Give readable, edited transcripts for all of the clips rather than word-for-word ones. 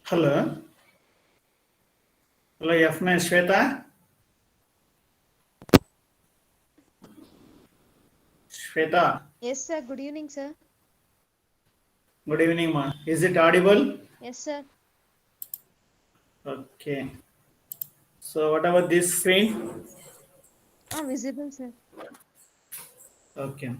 Hello. Hello, F9 Shweta. Shweta, Yes, sir. Good evening, sir. good evening, ma. Is it audible? Yes, sir. Okay. So, what about this screen? Visible, sir. Okay.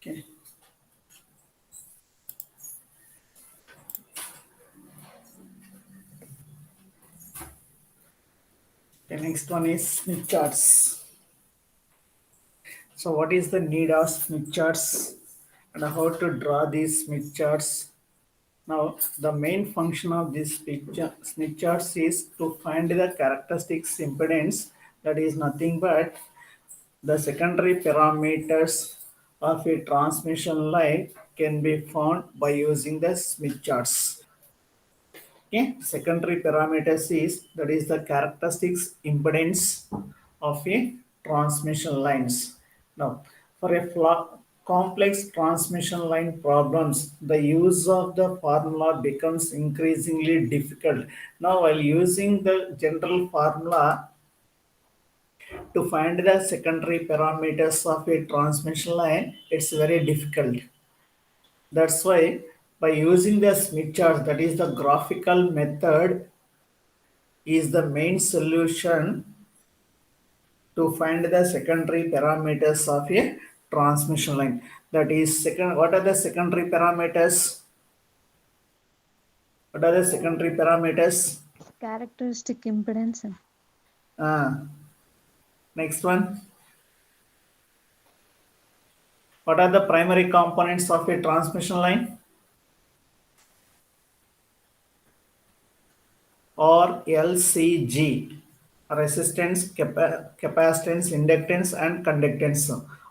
Okay. The next one is Smith charts. So, what is the need of Smith charts and how to draw these Smith charts? Now, the main function of this Smith charts is to find the characteristics impedance, that is nothing but the secondary parameters of a transmission line can be found by using the Smith charts. Okay, secondary parameters is that is the characteristics impedance of a transmission lines. Now, for a complex transmission line problems, the use of the formula becomes increasingly difficult. Now, while using the general formula, to find the secondary parameters of a transmission line, it's very difficult. That's why by using the Smith chart, that is the graphical method, is the main solution to find the secondary parameters of a transmission line. That is second. What are the secondary parameters? What are the secondary parameters? Characteristic impedance, sir. Uh, Next one. What are the primary components of a transmission line? Or LCG, resistance, capacitance, inductance, and conductance.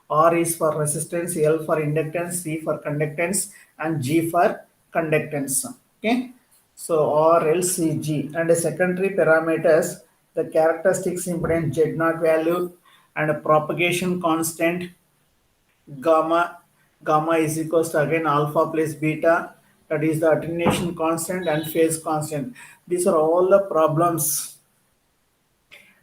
R is for resistance, L for inductance, C for conductance, and G for conductance. Okay, so R, L, C, G, and the secondary parameters, the characteristics impedance Z naught value and a propagation constant gamma. Gamma is equals to again alpha plus beta, that is the attenuation constant and phase constant. These are all the problems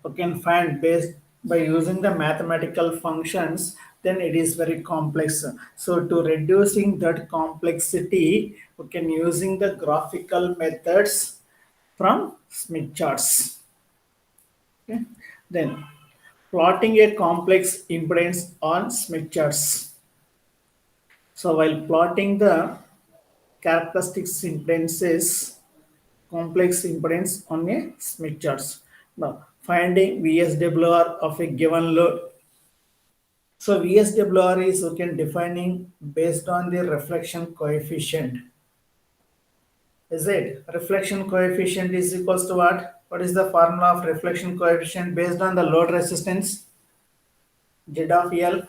you can find based by using the mathematical functions. Then it is very complex, so to reducing that complexity we can using the graphical methods from Smith charts. Okay, then plotting a complex impedance on Smith charts. So while plotting the characteristics impedances, complex impedance on a Smith charts. Now finding VSWR of a given load. So VSWR is you can defining based on the reflection coefficient. Is it? Reflection coefficient is equals to what? What is the formula of reflection coefficient based on the load resistance? Z of L.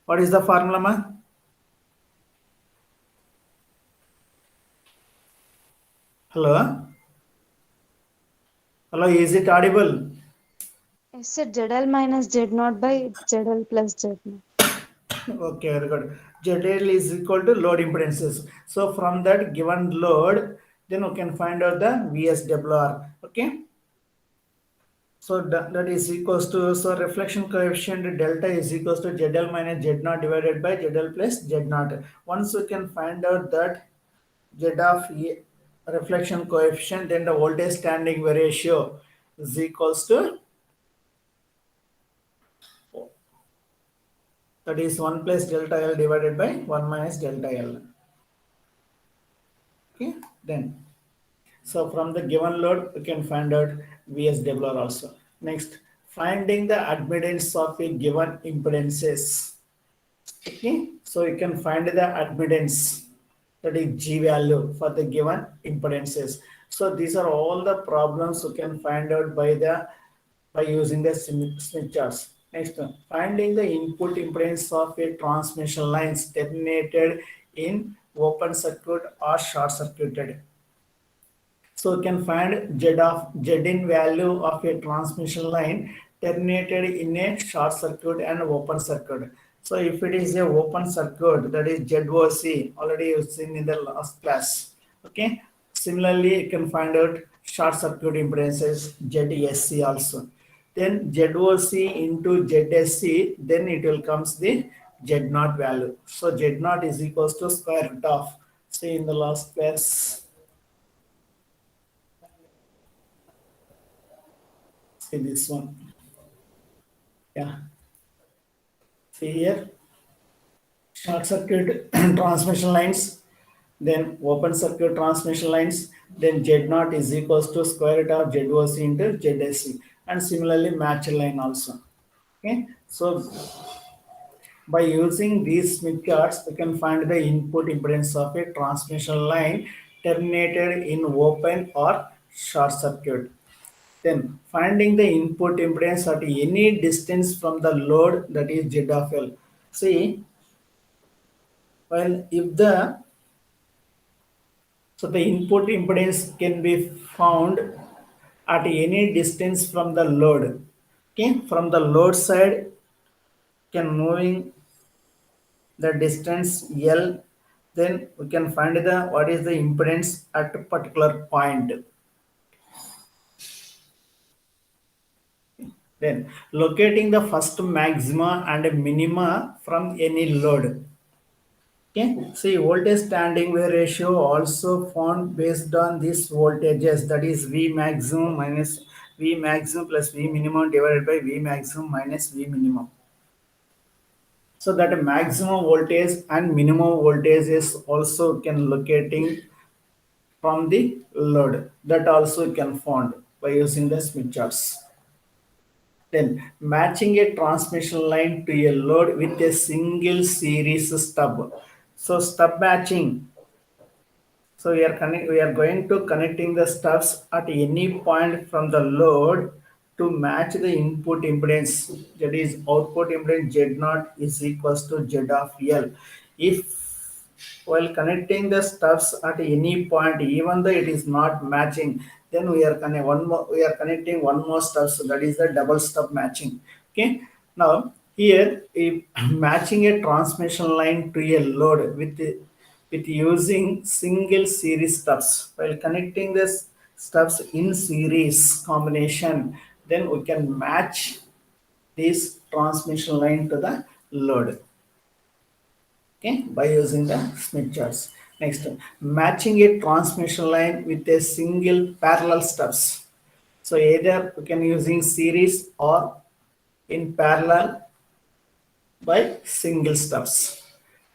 What is the formula, ma? Hello? Hello, is it audible? Yes, sir. ZL minus Z naught by ZL plus Z naught. Okay, very good. ZL is equal to load impedances. So from that given load, then we can find out the VSWR. Okay. So that is equals to, so reflection coefficient delta is equals to ZL minus Z naught divided by ZL plus Z naught. Once we can find out that Z of reflection coefficient, then the voltage standing ratio is equals to, that is 1 plus delta L divided by 1 minus delta L. Okay, then so from the given load, we can find out VSWR also. Next, finding the admittance of a given impedances. Okay, so you can find the admittance, that is G value for the given impedances. So these are all the problems you can find out by using the Smith charts. Next one, finding the input impedance of a transmission lines terminated in open circuit or short circuited. So we can find Z in value of a transmission line terminated in a short circuit and open circuit. So if it is a open circuit, that is ZOC, already you've seen in the last class. Okay. Similarly, you can find out short circuit impedances ZSC also. Then ZOC into ZSC, then it will comes the Z0 value. So Z0 is equals to square root of, say in the last class. See this one. Yeah. See here, short circuit transmission lines, then open circuit transmission lines, then Z0 is equals to square root of ZOC into ZSC, and similarly match line also. Okay. So by using these Smith charts, we can find the input impedance of a transmission line terminated in open or short circuit. Then finding the input impedance at any distance from the load, that is Z of L. See, well, if the so the input impedance can be found at any distance from the load. Okay, from the load side, can moving the distance L, then we can find the what is the impedance at a particular point. Then locating the first maxima and minima from any load. Okay, see voltage standing wave ratio also found based on these voltages, that is V maximum minus V maximum plus V minimum divided by V maximum minus V minimum. So that maximum voltage and minimum voltage is also can locating from the load, that also can found by using the Smith charts. Then matching a transmission line to a load with a single series stub. So stub matching. So we are going to connecting the stubs at any point from the load to match the input impedance, that is output impedance Z0 is equals to Z of L. If while connecting the stubs at any point, even though it is not matching, then we are connecting one more stub, so that is the double stub matching. Okay. Now here, if matching a transmission line to a load with using single series stubs, while connecting this stubs in series combination, then we can match this transmission line to the load. Okay, by using the Smith charts. Next, matching a transmission line with a single parallel stubs. So either we can using series or in parallel by single stubs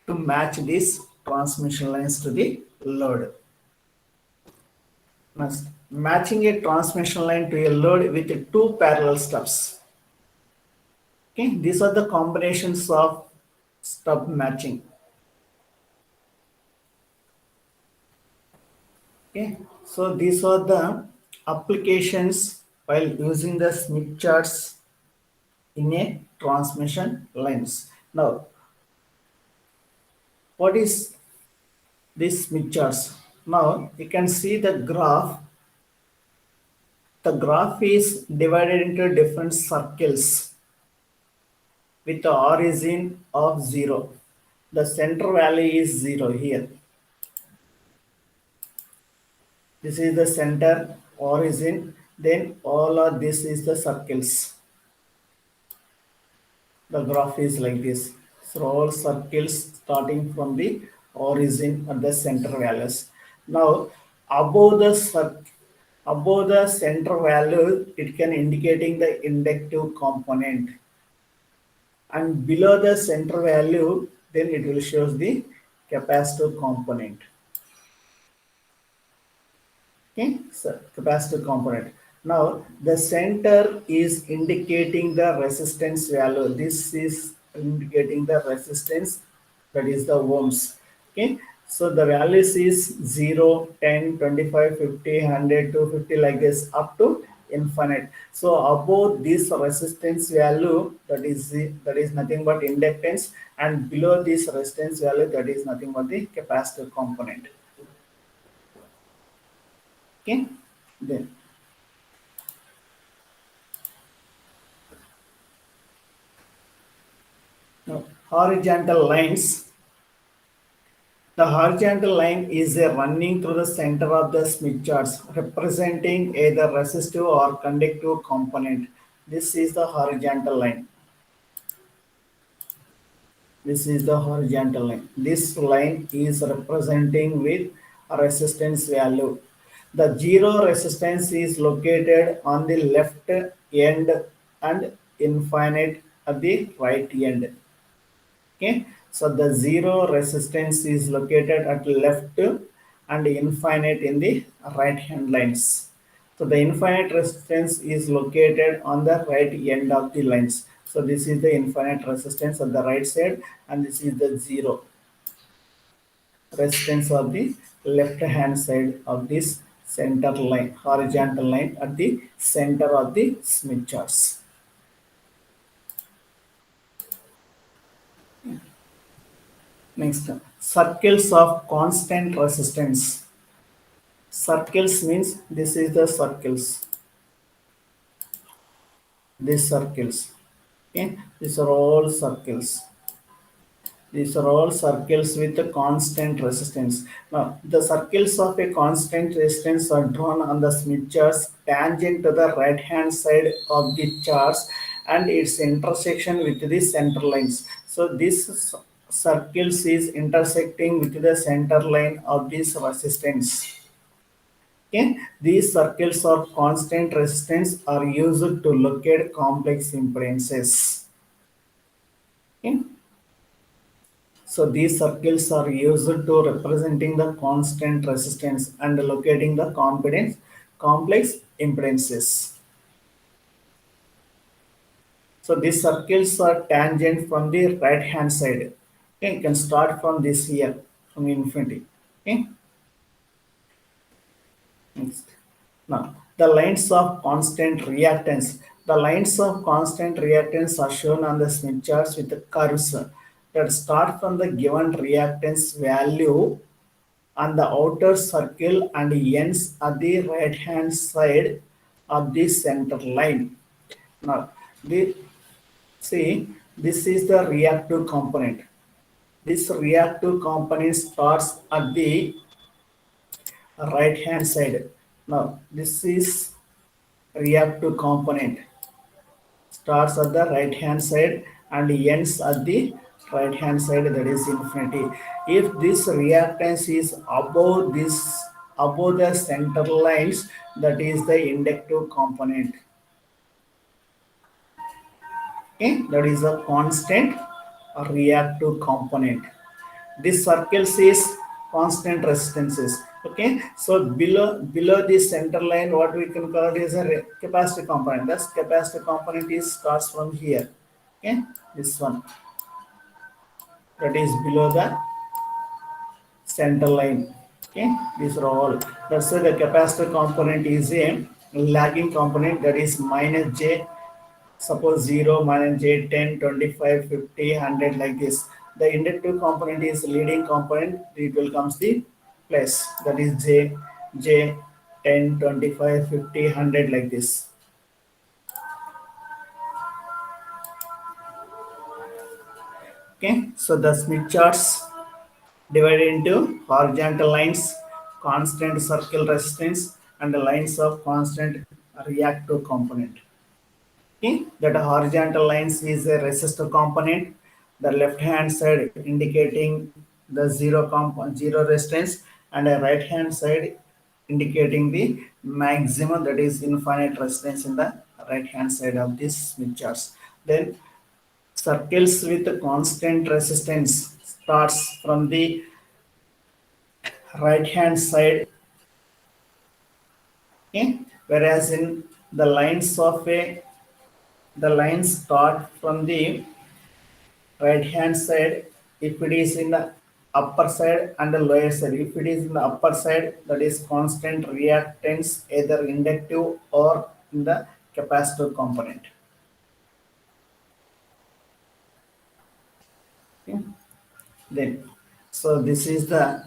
to match these transmission lines to the load. Next, matching a transmission line to a load with two parallel stubs. Okay, these are the combinations of stub matching. Okay, so these are the applications while using the Smith charts in a transmission lines. Now, what is this Smith charts? Now you can see the graph. The graph is divided into different circles with the origin of 0. The center value is 0 here. This is the center origin. Then all of this is the circles. The graph is like this. So all circles starting from the origin at the center values. Now above the center value, it can indicating the inductive component, and below the center value, then it will shows the capacitor component. Okay, so capacitor component. Now the center is indicating the resistance value. This is indicating the resistance, that is the ohms. Okay, so the values is 0, 10, 25, 50, 100, 250 like this up to infinite. So above this resistance value, that is nothing but inductance, and below this resistance value, that is nothing but the capacitor component. Okay. Then now, horizontal lines. The horizontal line is a running through the center of the Smith charts, representing either resistive or conductive component. This is the horizontal line. This is the horizontal line. This line is representing with a resistance value. The zero resistance is located on the left end and infinite at the right end. Okay, so the zero resistance is located at left and infinite in the right hand lines. So the infinite resistance is located on the right end of the lines. So this is the infinite resistance on the right side, and this is the zero resistance of the left hand side of this center line, horizontal line at the center of the Smith charts. Next, circles of constant resistance. Circles means this is the circles. These circles. Okay, these are all circles. These are all circles with a constant resistance. Now, the circles of a constant resistance are drawn on the Smith charts tangent to the right hand side of the charts and its intersection with the center lines. So, this circles is intersecting with the center line of this resistance. Okay, these circles of constant resistance are used to locate complex impedances. Okay. So these circles are used to representing the constant resistance and locating the complex impedances. So these circles are tangent from the right hand side. Okay, you can start from this here, from infinity. Okay. Next. Now, the lines of constant reactance. The lines of constant reactance are shown on the Smith charts with the curves that start from the given reactance value on the outer circle and ends at the right hand side of the center line. Now, the, see, this is the reactive component. This reactive component starts at the right hand side. Now, this is reactive component starts at the right hand side and ends at the right hand side, that is infinity. If this reactance is above the center lines, that is the inductive component. Okay, that is a constant reactive component. This circle says constant resistances. Okay, so below the center line, what we can call it is a capacitor component. That's capacitor component is starts from here. Okay, this one, that is below the center line. Okay, these are all. That's why the capacitor component is a lagging component, that is minus j. Suppose 0, minus j, 10, 25, 50, 100, like this. The inductive component is leading component. It will comes the plus, that is j, 10, 25, 50, 100, like this. Okay, so the Smith charts divided into horizontal lines, constant circle resistance, and the lines of constant reactive component. Okay, that horizontal lines is a resistor component, the left hand side indicating the zero resistance, and a right hand side indicating the maximum, that is infinite resistance in the right hand side of this Smith charts. Then circles with a constant resistance starts from the right hand side. Okay, whereas in the lines of a the lines start from the right hand side if it is in the upper side and the lower side. If it is in the upper side, that is constant reactance, either inductive or in the capacitor component. Okay. Then, so this is the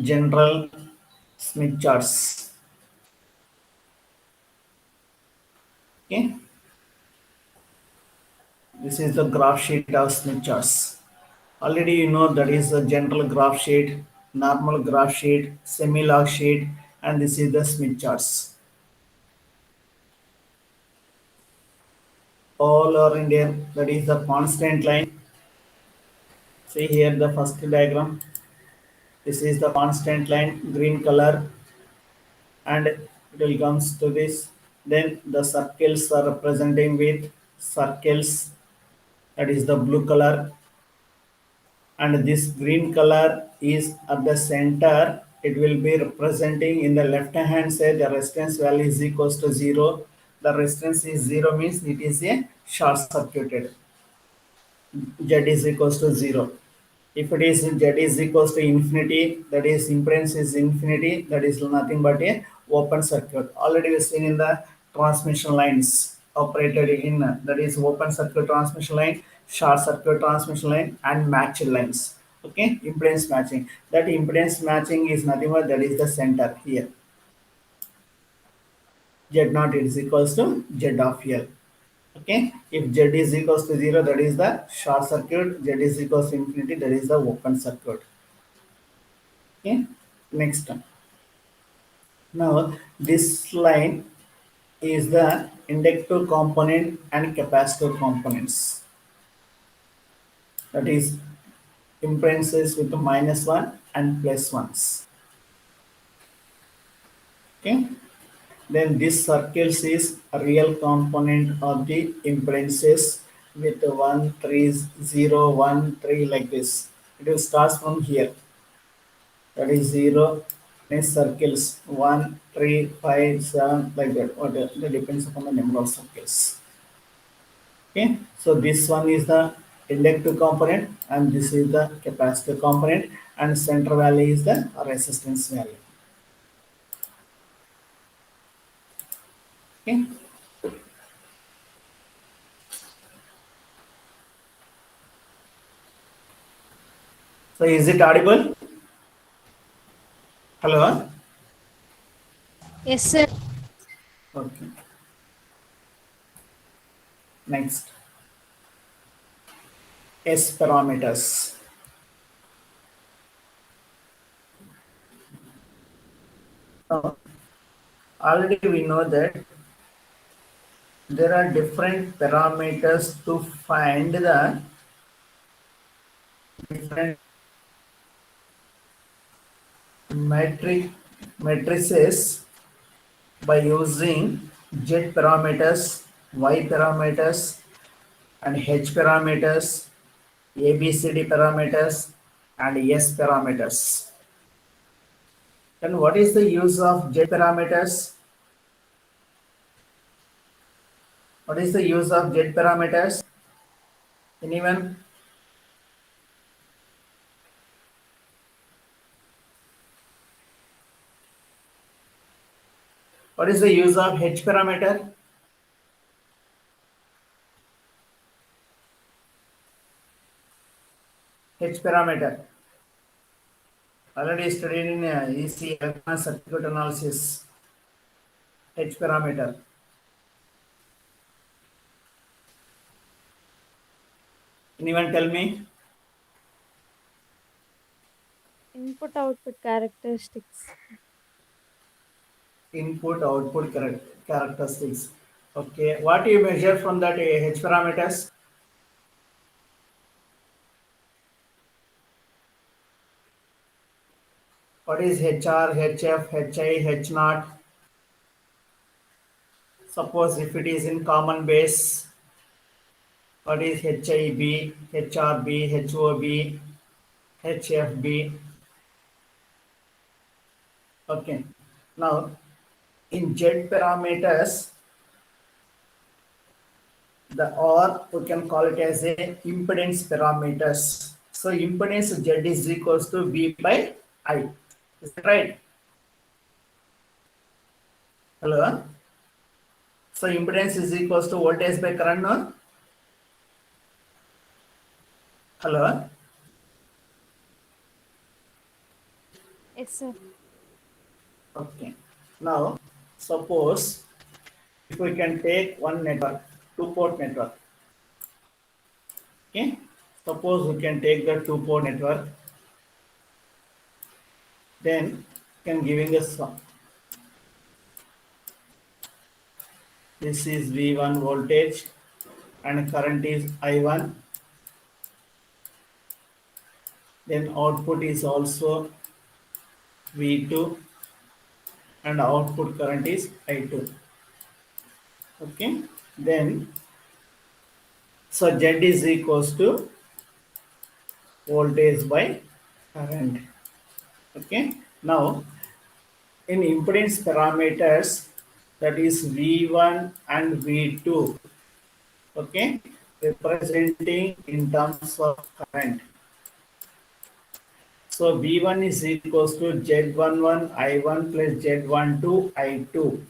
general Smith charts. Okay, this is the graph sheet of Smith charts. Already you know that is a general graph sheet, normal graph sheet, semi-log sheet, and this is the Smith charts. All are in there. That is the constant line. See here the first diagram. This is the constant line, green color, and it will comes to this. Then the circles are representing with circles. That is the blue color, and this green color is at the center. It will be representing in the left hand side the resistance value is equals to 0. The resistance is 0 means it is a short circuited. Z is equals to 0. If it is Z is equals to infinity, that is impedance is infinity, that is nothing but a open circuit. Already we seen in the transmission lines operated in, that is open circuit transmission line, short circuit transmission line, and matched lines. Okay, impedance matching. That impedance matching is nothing but that is the center here. Z naught is equals to Z of L. Okay, if Z is equals to 0, that is the short circuit. Z is equals to infinity, that is the open circuit. Okay, next one. Now this line is the inductive component and capacitor components. That is impedances with -1 and +1s. Okay, then this circles is a real component of the impedances with 1 3 0 1 3 like this. It will start from here. That is 0. Next circles 1 3 5 7 like that. Or that depends upon the number of circles. Okay, so this one is the inductive component and this is the capacitor component, and center value is the resistance value. Okay, so is it audible? Hello. Yes, sir. Okay, next, S parameters. Now already we know that there are different parameters to find the different matrices by using Z parameters, Y parameters, and H parameters, ABCD parameters, and S parameters. Then what is the use of Z parameters? What is the use of Z parameters? Anyone? What is the use of H parameter? H parameter. Already studied in EC electron circuit analysis. H parameter. Anyone tell me? Input output characteristics. Input output characteristics. Okay, what do you measure from that H parameters? What is HR, HF, HI, H naught? Suppose if it is in common base, what is HIB, HRB, HOB, HFB? Okay. Now, in Z parameters, the or we can call it as a impedance parameters. So impedance Z is equals to V by I. Is that right? Hello? So impedance is equals to voltage by current, no? Hello? Yes, sir. Okay. Now, suppose if we can take one network, two-port network. Okay. Suppose we can take the two-port network, then can giving us this is V1 voltage and current is I1. Then output is also V2 and output current is I2. Okay. Then so Z is equals to voltage by current. Okay. Now in impedance parameters, that is V1 and V2. Okay. Representing in terms of current. So V1 is equals to Z11 I1 plus Z12 I2.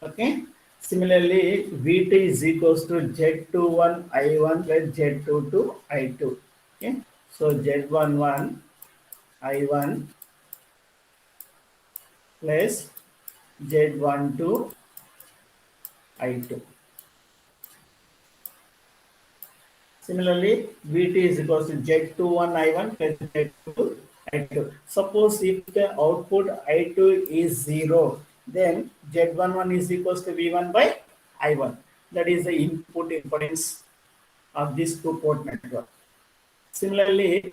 Okay. Similarly, V2 is equals to Z21 I1 plus Z22 I2. Okay. So Z11 I1 plus Z12 I2. Similarly, Vt is equals to Z21 I1 plus Z22 I2. Suppose if the output I2 is 0, then Z11 is equals to V1 by I1. That is the input impedance of this two-port network. Similarly,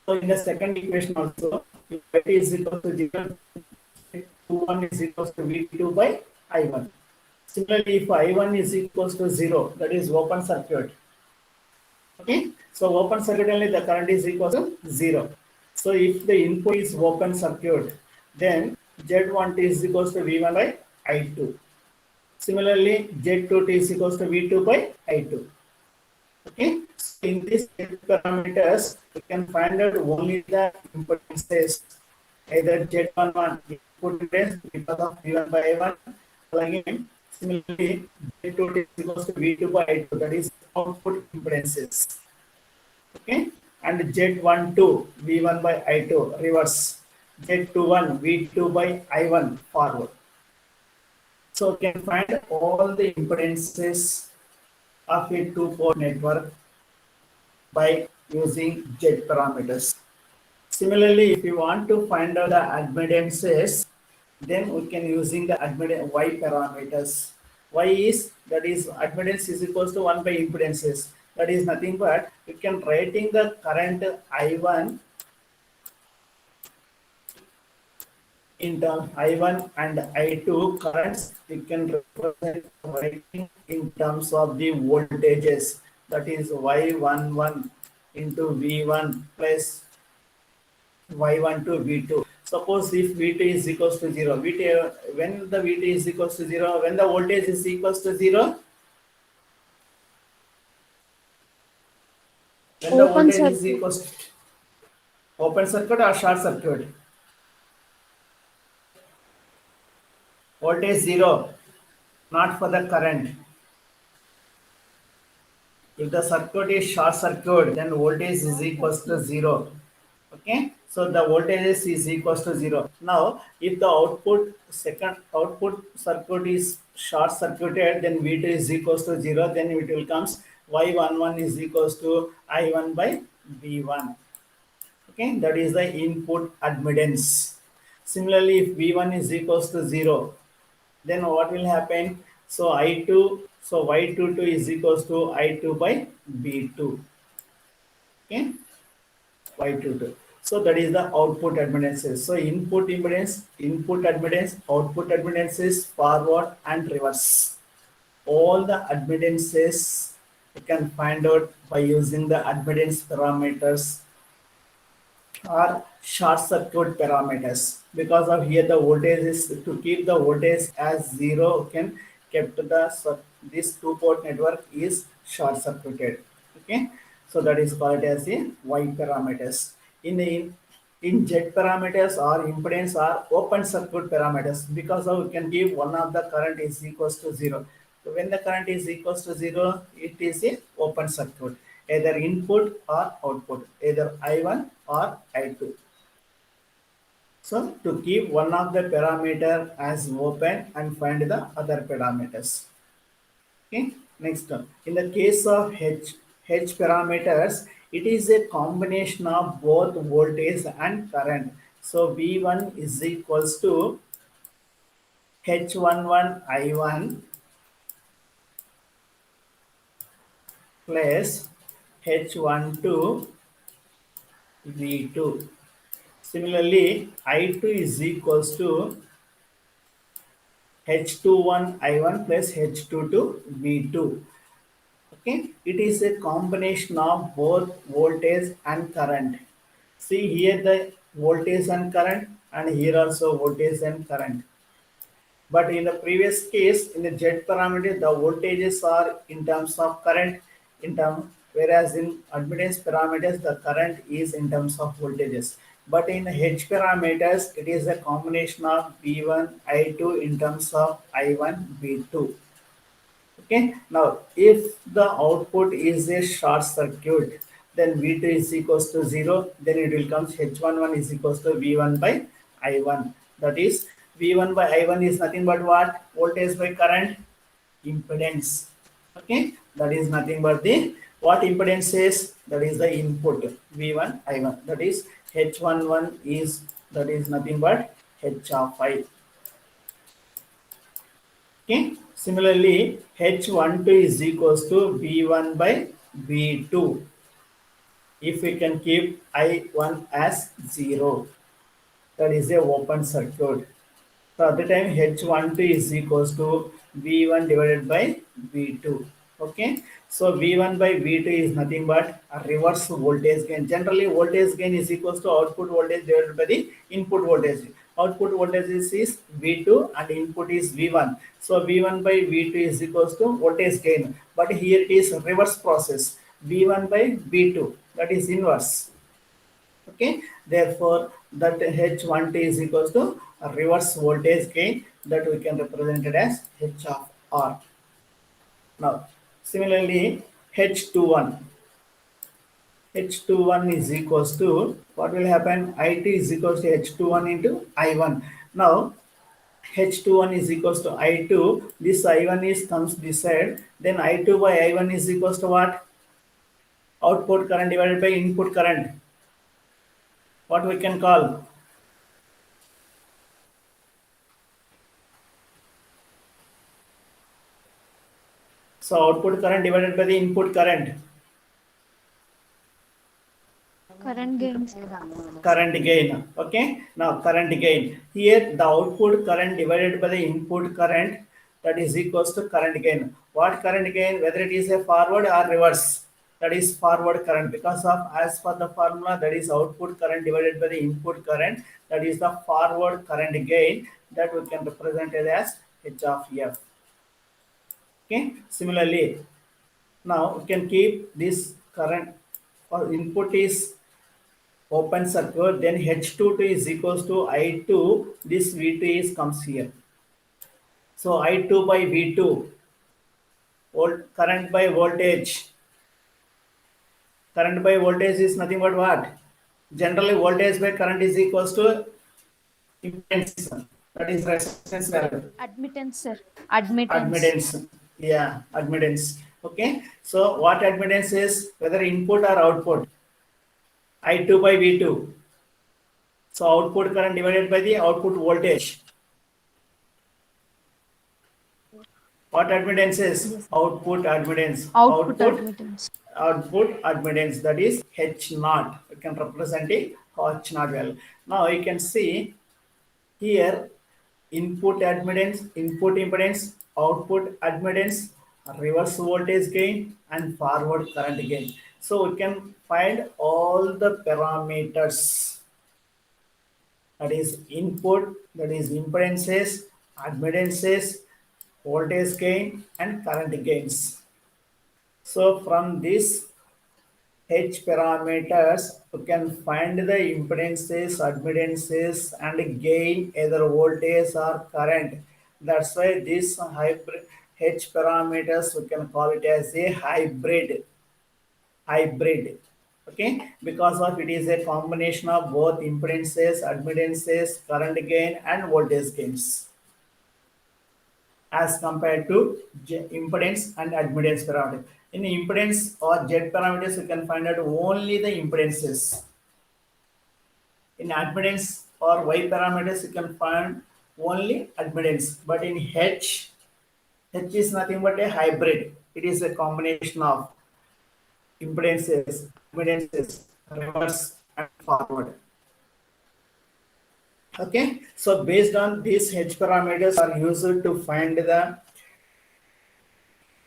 so in the second equation also, if I is equal to 0, V1 is equals to V2 by I1. Similarly, if I1 is equals to 0, that is open circuit. Okay, so open circuit only the current is equal to 0. So if the input is open circuit, then Z1 is equals to V1 by I2. Similarly, Z2 is equals to V2 by I2. Okay, so in these parameters, we can find out only the impedances, either Z11 input impedance because of V1 by I1. Again, similarly, Z2 is equals to V2 by I2, that is output impedances. Okay, and Z12 V1 by I2 reverse, Z21 V2 by I1 forward. So we can find all the impedances of a two-port network by using Z parameters. Similarly, if you want to find out the admittances, then we can using the admittance Y parameters. Y is, that is admittance is equals to 1 by impedances. That is nothing but you can writing the current I1 in terms I1 and I2 currents, we can represent writing in terms of the voltages. That is Y11 into V1 plus Y1 to V2. Suppose if V2 is equals to 0, VT, when the VT is equals to 0, when the voltage is equals to 0, when the Open voltage is circuit. equals to open circuit or short circuit, voltage 0, not for the current. If the circuit is short circuit, then voltage is Short equals to circuit. 0. Okay, so the voltage is equals to 0. Now, if the output circuit is short circuited, then V2 is equals to 0. Then it will comes Y11 is equals to I1 by V1. Okay, that is the input admittance. Similarly, if V1 is equals to 0, then what will happen? So I2, so Y22 is equals to I2 by V2. Okay, Y22. So that is the output admittances. So input admittance, output admittances, forward and reverse. All the admittances you can find out by using the admittance parameters are short circuit parameters, because of here the voltage is to keep the voltage as 0, can kept the this two-port network is short circuited. Okay, so that is called as the Y parameters. In Z parameters or impedance are open circuit parameters, because of we can give one of the current is equals to 0. So when the current is equals to 0, it is a open circuit, either input or output, either I1 or I2. So to keep one of the parameter as open and find the other parameters. Okay, next in the case of H parameters, it is a combination of both voltage and current. So V1 is equals to H11 I1 plus H12 V2. Similarly, I2 is equals to H21 I1 plus H22 V2. Okay, it is a combination of both voltage and current. See here the voltage and current, and here also voltage and current. But in the previous case, in the Z parameter, the voltages are in terms of current, whereas in admittance parameters, the current is in terms of voltages. But in H parameters, it is a combination of V1, I2 in terms of I1, V2. Okay, now if the output is a short circuit, then V2 is equals to 0, then it will come H11 is equals to V1 by I1. That is V1 by I1 is nothing but what? Voltage by current, impedance. Okay, that is nothing but the what impedance is, that is the input V1 I1. That is H11 is, that is nothing but H of I. Okay. Similarly, H12 is equals to V1 by V2. If we can keep I1 as 0, that is a open circuit. So at the time H12 is equals to V1 divided by V2. Okay. So V1 by V2 is nothing but a reverse voltage gain. Generally, voltage gain is equals to output voltage divided by the input voltage. Output voltage is V2 and input is V1. So V1 by V2 is equals to voltage gain. But here it is reverse process. V1 by V2, that is inverse. Okay, therefore that H1T is equals to a reverse voltage gain, that we can represent it as H of R. Now similarly H21, H21 is equals to, what will happen, IT is equals to H21 into I1. Now H21 is equals to I2, this I1 is comes this side, then I2 by I1 is equals to what? Output current divided by input current. What we can call? So output current divided by the input current. Current gains. Current gain. Okay. Now current gain. Here the output current divided by the input current, that is equals to current gain. What current gain? Whether it is a forward or reverse. That is forward current, because of, as per the formula, that is output current divided by the input current, that is the forward current gain, that we can represent it as H of F. Okay. Similarly, now we can keep this current, or input is open circuit, then H22 is equals to I2, this V2 is comes here. So I2 by V2, current by voltage. Current by voltage is nothing but what? Generally voltage by current is equals to impedance, that is resistance value. Admittance, sir. Admittance. Admittance. Yeah, admittance. Okay. So what admittance is? Whether input or output. I2 by V2. So output current divided by the output voltage. What admittance is? Yes. Output admittance. Output admittance. Output admittance, that is H naught. You can represent it H naught value. Now you can see here input admittance, input impedance, output admittance, reverse voltage gain, and forward current gain. So we can find all the parameters, that is input, that is impedances, admittances, voltage gain, and current gains. So from this H parameters, you can find the impedances, admittances, and gain either voltage or current. That's why this hybrid H parameters, we can call it as a hybrid. Hybrid. Okay, because of it is a combination of both impedances, admittances, current gain, and voltage gains as compared to impedance and admittance parameters. In impedance or Z parameters, you can find out only the impedances. In admittance or Y parameters, you can find only admittance. But in H is nothing but a hybrid. It is a combination of impedances, admittances, reverse, and forward. Okay, so based on these H parameters are used to find the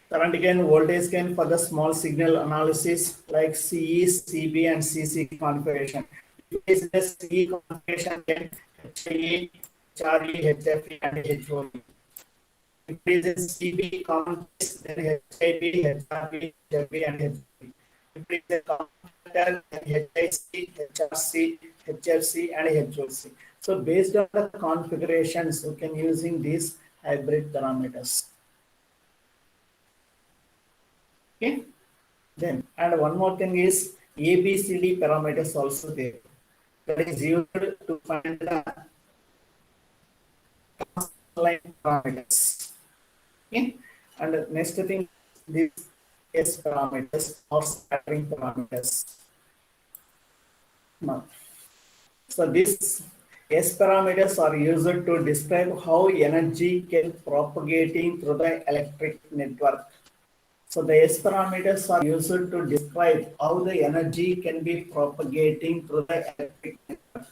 current gain, voltage gain for the small signal analysis like CE, CB, and CC configuration. If it is the CE configuration, then HIE, HRE, HFE, and HOE. If it is a CB complex, then HIB, HRB, HFE, and HOE. If it is a compactor, then HIC, HRC, HFC, and HOC. So based on the configurations, you can using these hybrid parameters. Okay. Then, and one more thing is ABCD parameters also there. That is used to find the line parameters. Okay. And the next thing, these S parameters or scattering parameters. Now, so these S parameters are used to describe how energy can propagating through the electric network. So the S parameters are used to describe how the energy can be propagating through the electric network.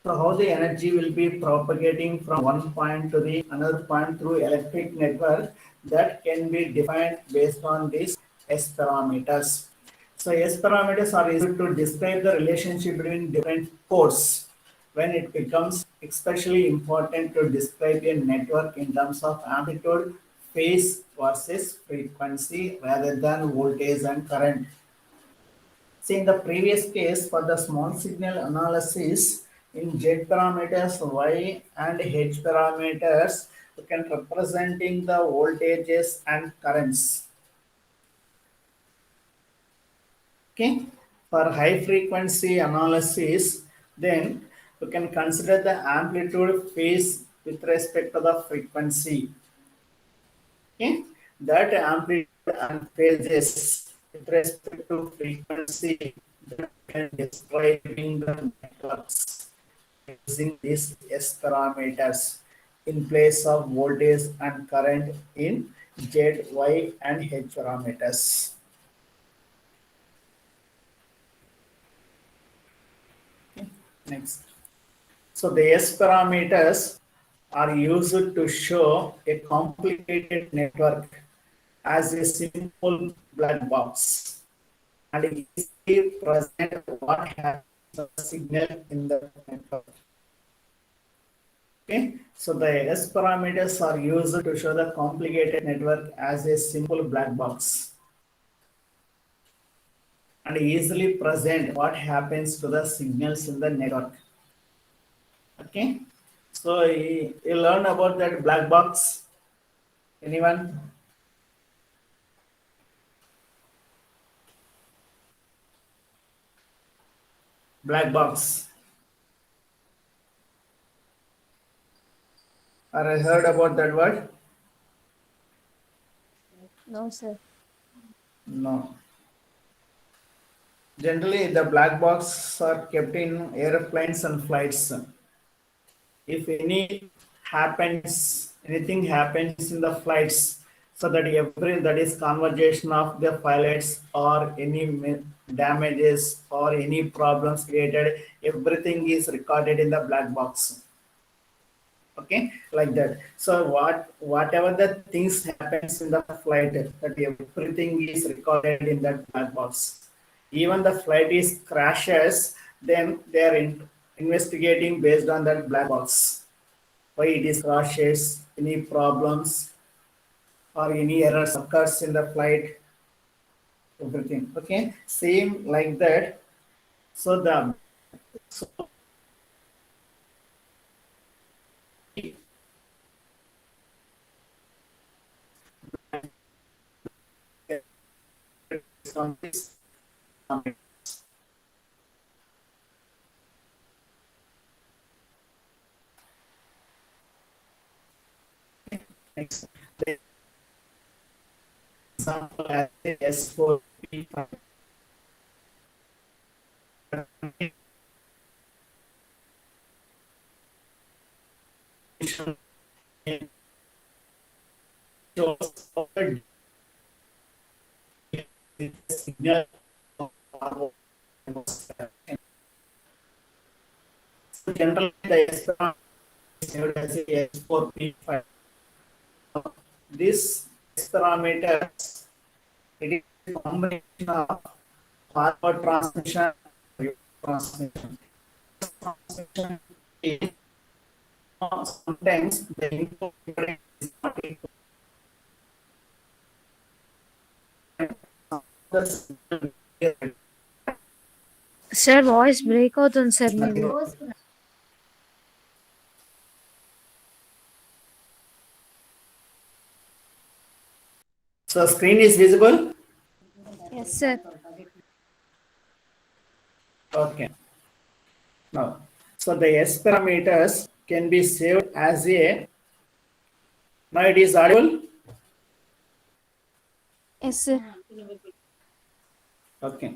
So how the energy will be propagating from one point to the another point through electric network, that can be defined based on these S parameters. So S parameters are used to describe the relationship between different ports when it becomes especially important to describe a network in terms of amplitude, phase versus frequency rather than voltage and current. See, in the previous case for the small signal analysis in Z parameters, Y and H parameters, you can representing the voltages and currents. Okay, for high frequency analysis, then you can consider the amplitude phase with respect to the frequency. Okay, that amplitude and phases with respect to frequency that can describing the networks using these S parameters in place of voltage and current in Z, Y, and H parameters. Next. So the S parameters are used to show a complicated network as a simple black box and easily present what happens to the signal in the network. Okay, so the S parameters are used to show the complicated network as a simple black box and easily present what happens to the signals in the network. Okay, so you learn about that black box. Anyone? Black box. Or I heard about that word? No, sir. No. Generally, the black box are kept in airplanes and flights. If anything happens in the flights, so that every that is conversation of the pilots or any damages or any problems created, everything is recorded in the black box. Okay, like that. So whatever the things happens in the flight, that everything is recorded in that black box. Even the flight is crashes, then they are investigating based on that black box, why it is crashes, any problems or any errors occurs in the flight, everything. Okay, same like that. So the so on this Next, the example as S4P5. Signal so generally the S is saved as a S4P5. This S parameters, it is a combination of forward transmission and reverse transmission. Transmission is sometimes the input impedance is not equal to the signal. Sir voice break అవుతుంది sir Nothing. మీది. So screen is visible. Yes sir. Okay. Now, so the S parameters can be saved as a. Now it is audible. Yes sir. Okay.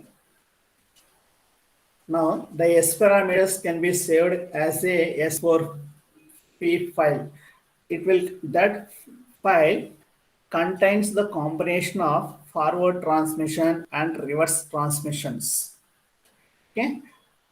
Now the S parameters can be saved as a S4P file. It will that file contains the combination of forward transmission and reverse transmissions. Okay.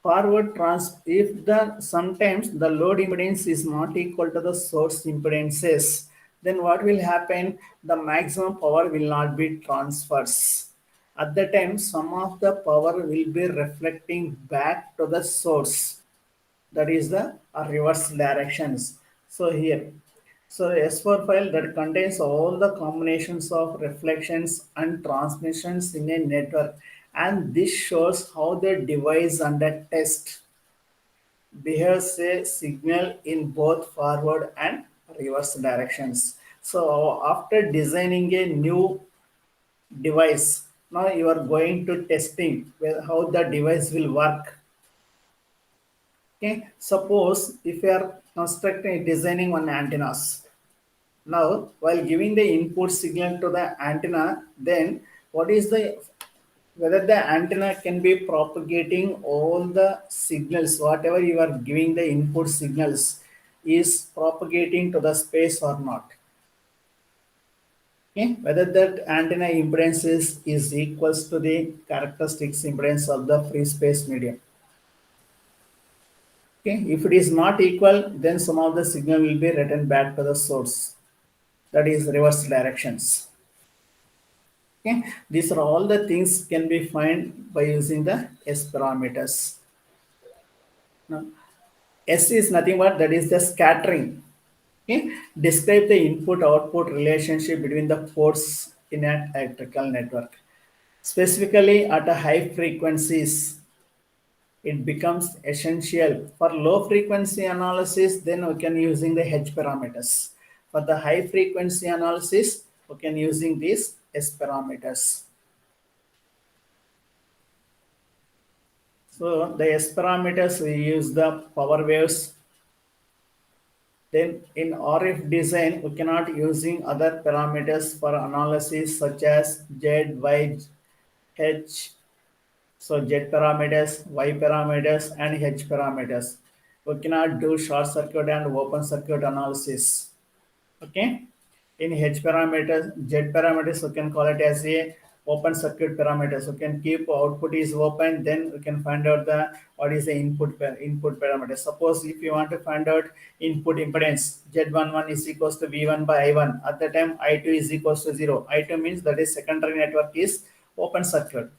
Forward trans if the sometimes the load impedance is not equal to the source impedances, then what will happen? The maximum power will not be transfers. At the time, some of the power will be reflecting back to the source. That is the reverse directions. So here, so S4 file that contains all the combinations of reflections and transmissions in a network, and this shows how the device under test behaves a signal in both forward and reverse directions. So after designing a new device, now you are going to testing how the device will work. Okay, suppose if you are constructing designing one antennas. Now, while giving the input signal to the antenna, then what is the whether the antenna can be propagating all the signals, whatever you are giving the input signals, is propagating to the space or not. Okay, whether that antenna impedance is equals to the characteristics impedance of the free space medium. Okay, if it is not equal, then some of the signal will be written back to the source. That is reverse directions. Okay, these are all the things can be found by using the S parameters. Now, S is nothing but that is the scattering. Okay, describe the input-output relationship between the ports in an electrical network. Specifically, at a high frequencies, it becomes essential for low frequency analysis. Then we can using the H parameters. For the high frequency analysis, we can using these S parameters. So the S parameters, we use the power waves. Then in RF design, we cannot using other parameters for analysis such as Z, Y, H. So Z parameters, Y parameters, and H parameters. We cannot do short circuit and open circuit analysis. Okay. In H parameters, Z parameters, we can call it as a open circuit parameters. We can keep output is open, then we can find out the what is the input parameter. Suppose if you want to find out input impedance, Z11 is equals to V1 by I1. At the time I2 is equals to 0. I2 means that is secondary network is open circuit.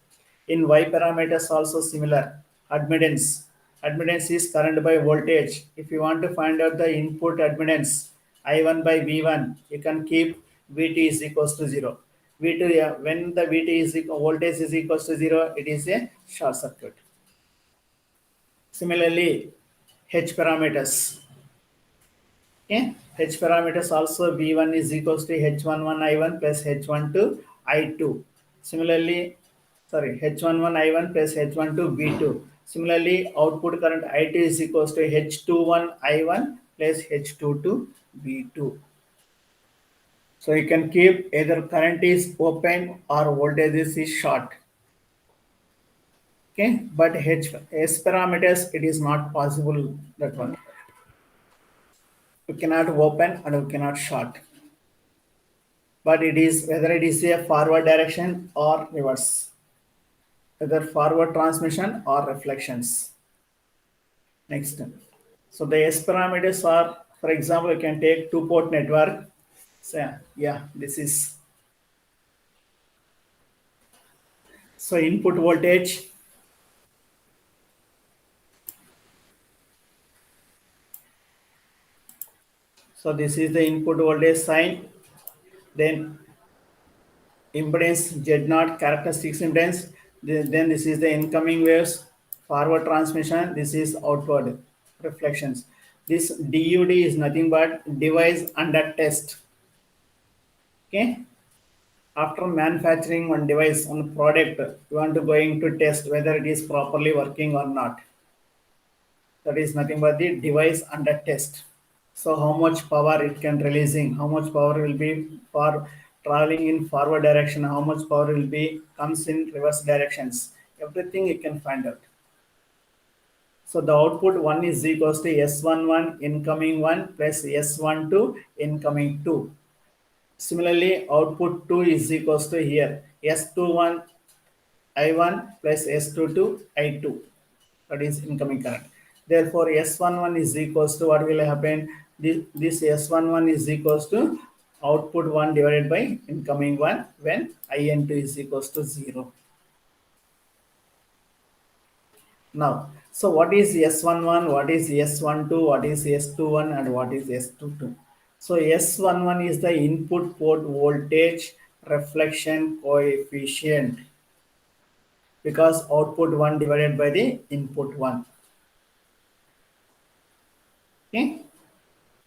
In Y parameters also similar. Admittance. Admittance is current by voltage. If you want to find out the input admittance, I1 by V1, you can keep Vt is equals to 0. V2, yeah, when the Vt is equal, voltage is equals to 0, it is a short circuit. Similarly, H parameters. Okay, H parameters also V1 is equals to H11 I1 plus H12 I2. Similarly, sorry, H11 I1 plus H12 V2. Similarly, output current I2 is equals to H21 I1 plus H22 V2. So you can keep either current is open or voltage is short. Okay, but S parameters it is not possible that one. You cannot open and you cannot short. But it is whether it is a forward direction or reverse, whether forward transmission or reflections. Next. So the S parameters are, for example, you can take two-port network. So yeah, this is so input voltage. So this is the input voltage sign. Then impedance Z0 characteristics impedance. Then this is the incoming waves, forward transmission. This is outward reflections. This DUD is nothing but device under test. Okay. After manufacturing one device on product, you want to going to test whether it is properly working or not. That is nothing but the device under test. So how much power it can releasing, how much power will be for traveling in forward direction, how much power will be comes in reverse directions. Everything you can find out. So the output 1 is equals to S11 incoming 1 plus S12 incoming 2. Similarly, output 2 is equals to here S21 I1 plus S22 I2. That is incoming current. Therefore, S11 is equals to what will happen? This S11 is equals to output 1 divided by incoming 1 when IN2 is equals to 0. Now, so what is S11, what is S12, what is S21 and what is S22? So S11 is the input port voltage reflection coefficient because output 1 divided by the input 1. Okay?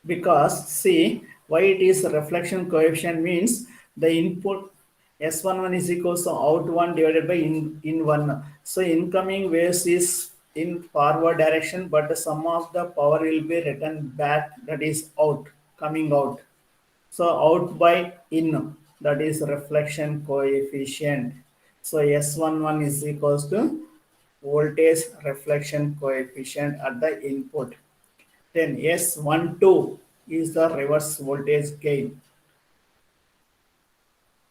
Because see why it is a reflection coefficient means the input S11 is equals to out 1 divided by in 1. So incoming waves is in forward direction, but the sum of the power will be returned back, that is out, coming out. So out by in, that is reflection coefficient. So S11 is equals to voltage reflection coefficient at the input. Then S12 is the reverse voltage gain.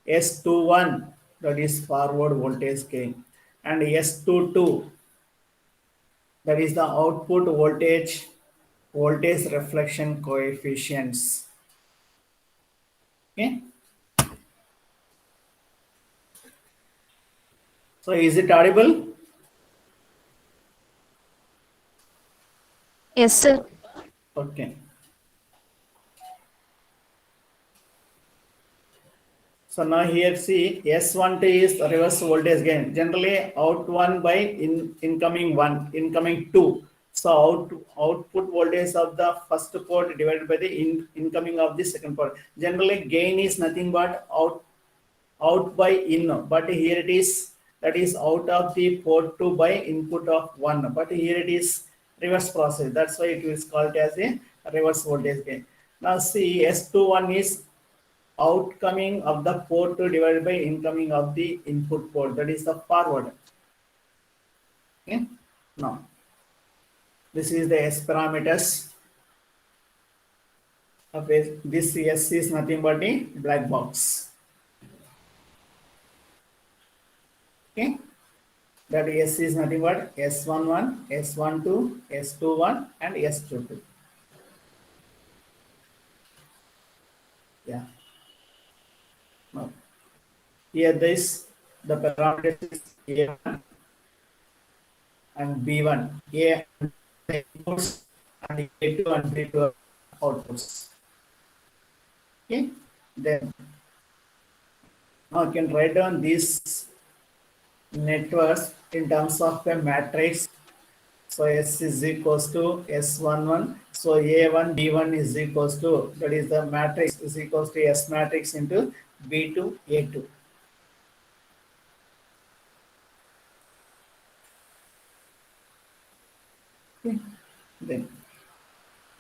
S21 that is forward voltage gain. And S22 that is the output voltage reflection coefficients. Okay. So is it audible? Yes, sir. Okay. So now here see S12 is the reverse voltage gain. Generally out 1 by incoming 1, incoming 2. So output voltage of the first port divided by the incoming of the second port. Generally gain is nothing but out by in, but here it is that is out of the port 2 by input of 1. But here it is reverse process. That's why it is called as a reverse voltage gain. Now see S21 is outcoming of the port 2 divided by incoming of the input port, that is the forward. Okay. Now this is the S parameters of this S is nothing but a black box. Okay, that S is nothing but S11, S12, S21 and S22. Yeah. Now here this the parameters is A1 and B1, A and inputs and A2 and B2 outputs. Okay, then now you can write down these networks in terms of a matrix. So S is equals to S11. So A1 B1 is equals to, that is the matrix is equals to S matrix into B2 A2. Okay. Then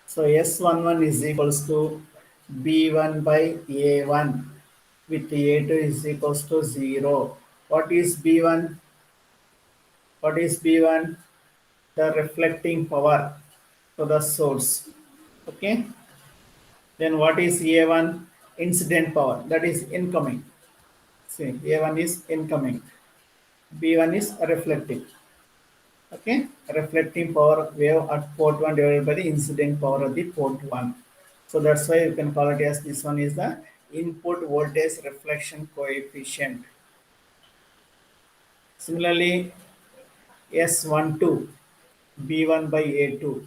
so S11 is equals to B1 by A1 with A2 is equals to 0. What is B1? What is B1? The reflecting power to the source. Okay. Then what is A1? Incident power, that is incoming. See, A1 is incoming. B1 is reflecting. Okay. Reflecting power wave at port 1 divided by the incident power of the port 1. So that's why you can call it as this one is the input voltage reflection coefficient. Similarly, S12 B1 by A2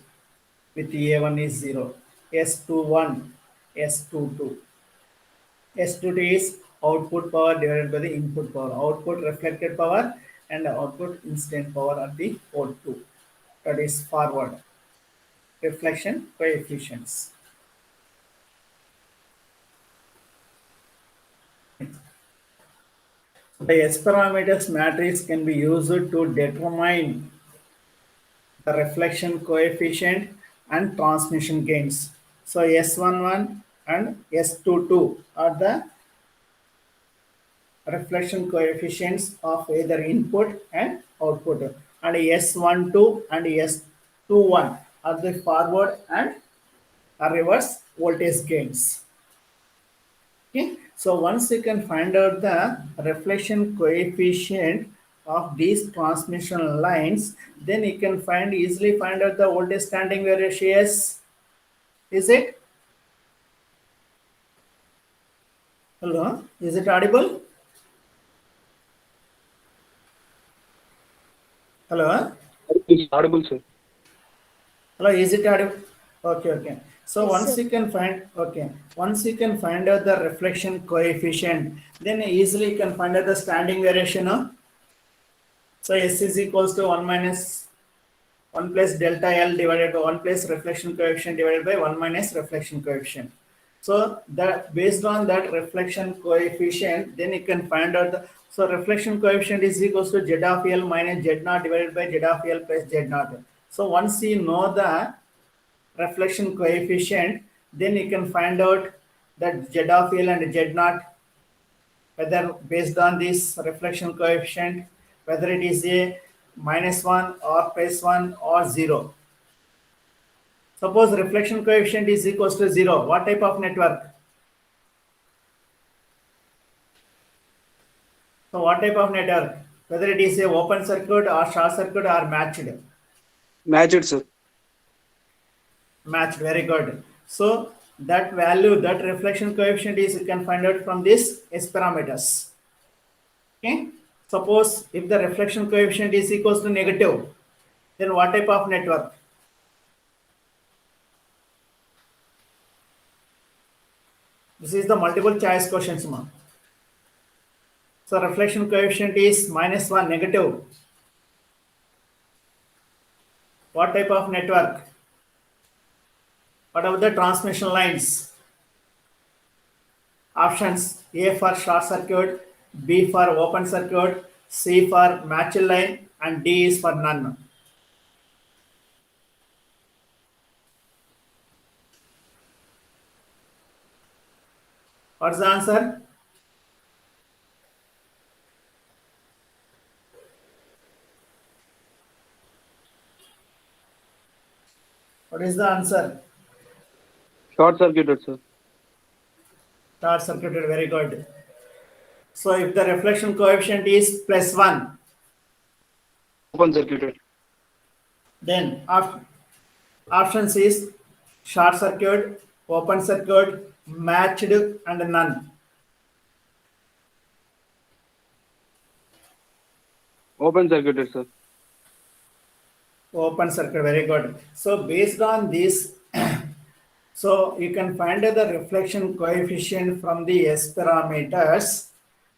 with A1 is 0. S21 S22. S22 is output power divided by the input power. Output reflected power and output incident power at the port 2. That is forward reflection coefficients. The S parameters matrix can be used to determine the reflection coefficient and transmission gains. So S11 and S22 are the reflection coefficients of either input and output, and S12 and S21 are the forward and reverse voltage gains. Okay, so once you can find out the reflection coefficient of these transmission lines, then you can easily find out the voltage standing ratios. Is it? Hello, is it audible? Hello, Audible, sir. hello, is it audible? Okay, okay. So Yes, sir. once you can find out the reflection coefficient, then easily you can find out the standing variation. No? So S is equals to 1 minus 1 plus delta L divided by 1 plus reflection coefficient divided by 1 minus reflection coefficient. So that based on that reflection coefficient, then you can find out the so reflection coefficient is equals to Z of L minus Z naught divided by Z of L plus Z naught. So once you know the reflection coefficient, then you can find out that Z of L and Z naught whether based on this reflection coefficient, whether it is a -1 or +1 or 0. Suppose reflection coefficient is equals to 0. What type of network? So what type of network? Whether it is a open circuit or short circuit or matched. Matched, sir. Matched, very good. So that value, that reflection coefficient is you can find out from this S parameters. Okay. Suppose if the reflection coefficient is equals to negative, then what type of network? This is the multiple choice questions. So reflection coefficient is -1 negative. What type of network? What are the transmission lines? Options: A for short circuit, B for open circuit, C for matched line, and D is for none. What's the answer? What is the answer? Short circuited, sir. Short circuited, very good. So if the reflection coefficient is +1, Open circuited. then options is short circuit, open circuit, matched, and none. Open circuited, sir. Open circuit, very good. So based on this, so you can find the reflection coefficient from the S parameters.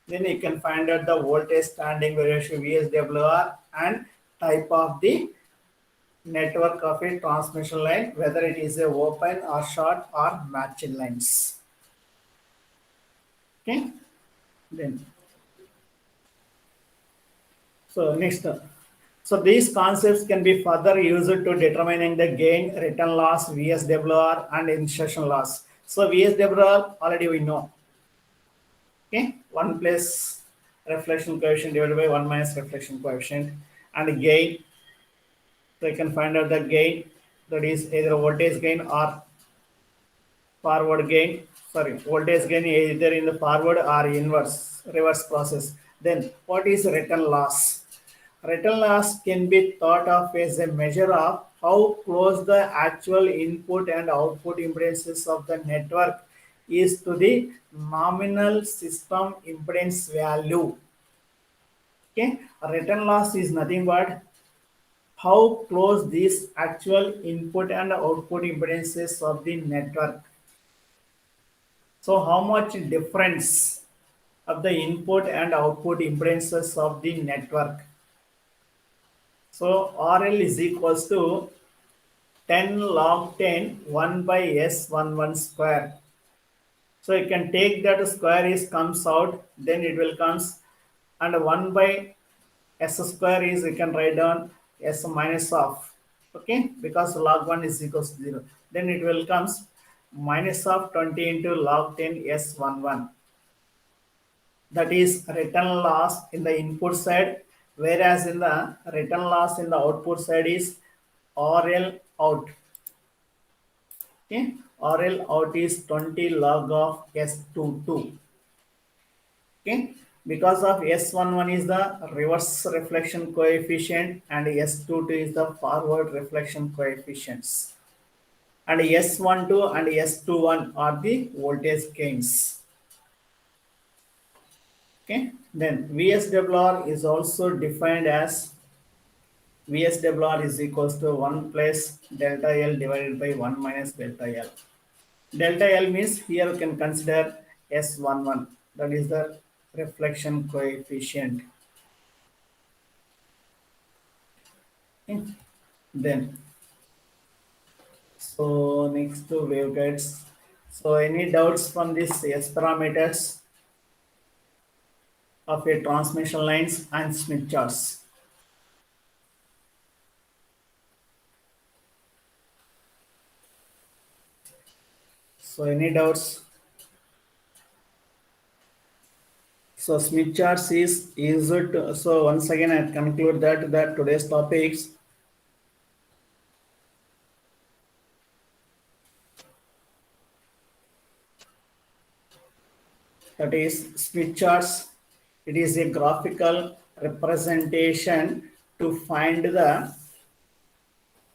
Then you can find out the voltage standing variation VSWR and type of the network of a transmission line, whether it is a open or short or matched lines. Okay. Then so next. So these concepts can be further used to determining the gain, return loss, VSWR, and insertion loss. So VSWR already we know. Okay, 1 plus reflection coefficient divided by 1 minus reflection coefficient, and gain. So you can find out the gain, that is either voltage gain or forward gain. Sorry, voltage gain either in the forward or inverse reverse process. Then what is return loss? Return loss can be thought of as a measure of how close the actual input and output impedances of the network is to the nominal system impedance value. Okay, return loss is nothing but how close these actual input and output impedances of the network. So how much difference of the input and output impedances of the network. So RL is equals to 10 log 10 1 by S11 square. So you can take that square is comes out, then it will comes, and 1 by S square is you can write down S minus of, okay, because log 1 is equals to 0. Then it will comes minus of 20 into log 10 S11. That is return loss in the input side, whereas in the return loss in the output side is RL out. Okay, RL out is 20 log of S22. Okay, because of S11 is the reverse reflection coefficient and S22 is the forward reflection coefficients. And S12 and S21 are the voltage gains. Okay, then VSWR is also defined as VSWR is equals to 1 plus delta L divided by 1 minus delta L. Delta L means here you can consider S11, that is the reflection coefficient. Okay. Then, so next to waveguides. So any doubts from this S parameters of a transmission lines and Smith charts? So any doubts? So Smith charts is it? So once again, I conclude that today's topics. That is Smith charts. It is a graphical representation to find the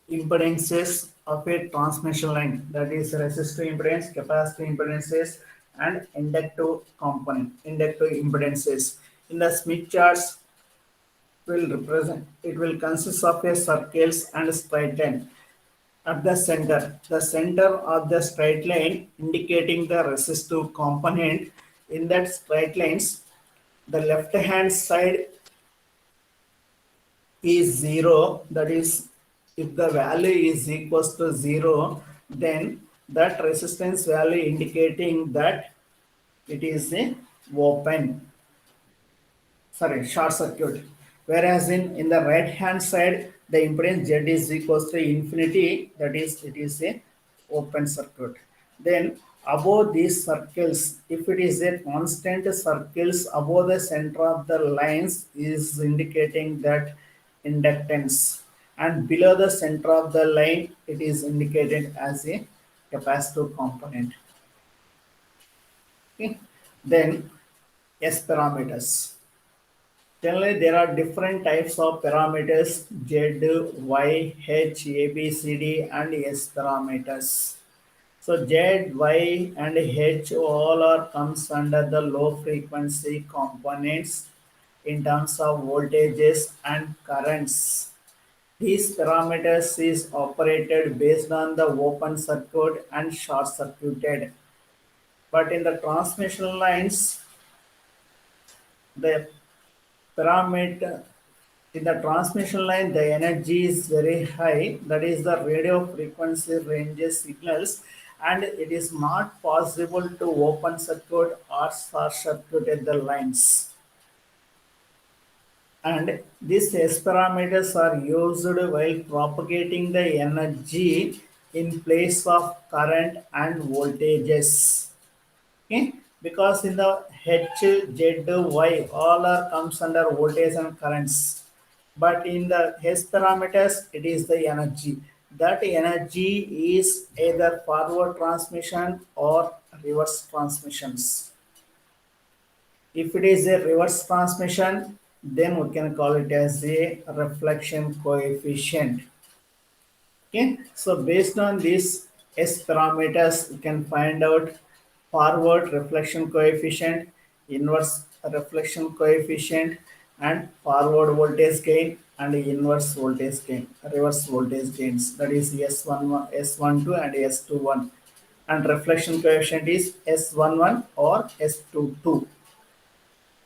impedances of a transmission line. That is resistive impedance, capacitive impedances, and inductive component, inductive impedances. In the Smith charts, will represent it will consist of a circles and straight line at the center. The center of the straight line indicating the resistive component. In that straight lines, the left hand side is 0. That is, if the value is equals to 0, then that resistance value indicating that it is a open, sorry, short circuit. Whereas in the right hand side, the impedance Z is equals to infinity, that is, it is a open circuit. Then above these circles, if it is a constant circles above the center of the lines is indicating that inductance, and below the center of the line, it is indicated as a capacitive component. Okay. Then S parameters. Generally, there are different types of parameters Z, Y, H, A, B, C, D, and S parameters. So Z, Y, and H all are comes under the low frequency components in terms of voltages and currents. These parameters is operated based on the open circuit and short circuited. But in the transmission lines, the parameter in the transmission line, the energy is very high, that is the radio frequency ranges signals, and it is not possible to open circuit or short circuit the lines. and these S parameters are used while propagating the energy in place of current and voltages. Okay, because in the H, Z, Y all are comes under voltage and currents, but in the S parameters it is the energy. That energy is either forward transmission or reverse transmissions. If it is a reverse transmission, then we can call it as a reflection coefficient. Okay, so based on these S parameters, we can find out forward reflection coefficient, inverse reflection coefficient, and forward voltage gain and inverse voltage gain, reverse voltage gains. That is S11, S12, and S21. And reflection coefficient is S11 or S22.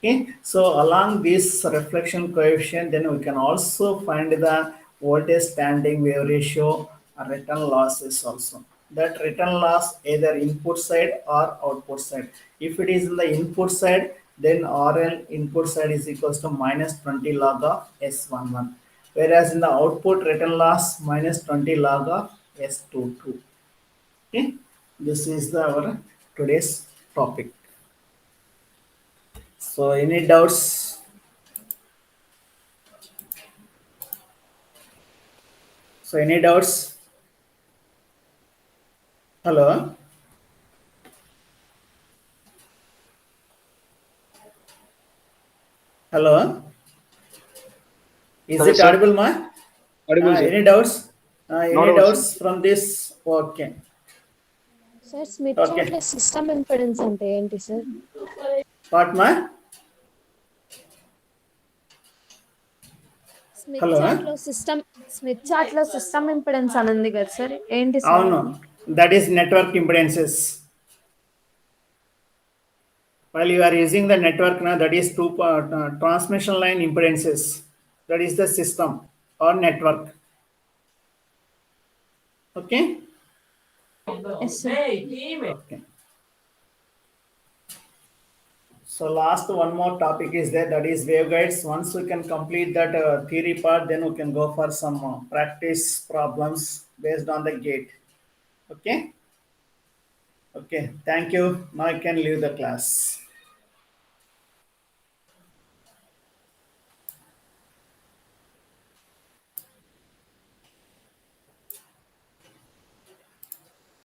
Okay, so along this reflection coefficient, then we can also find the voltage standing wave ratio return losses also. That return loss either input side or output side. If it is in the input side, then RL input side is equals to minus 20 log of S11. Whereas in the output return loss minus 20 log of S22. Okay, this is our today's topic. So any doubts? So any doubts? Hello? Hello? Is Hello, it sir. audible, ma? Audible, sir. Any doubts? Not Any audible, sir. doubts from this? Okay. Sir Smith Okay. Chart లో system impedance అంటే ఏంటి sir? What, ma? Smith Hello? Chart లో system impedance అని ఉంది కదా sir, ఏంటి sir? No. That is network impedances. While you are using the network, now that is two transmission line impedances. That is the system or network. Okay? Yes sir. Okay. So last one more topic is there, that is waveguides. Once we can complete that theory part, then we can go for some practice problems based on the gate. Okay. Okay. Thank you. Now I can leave the class.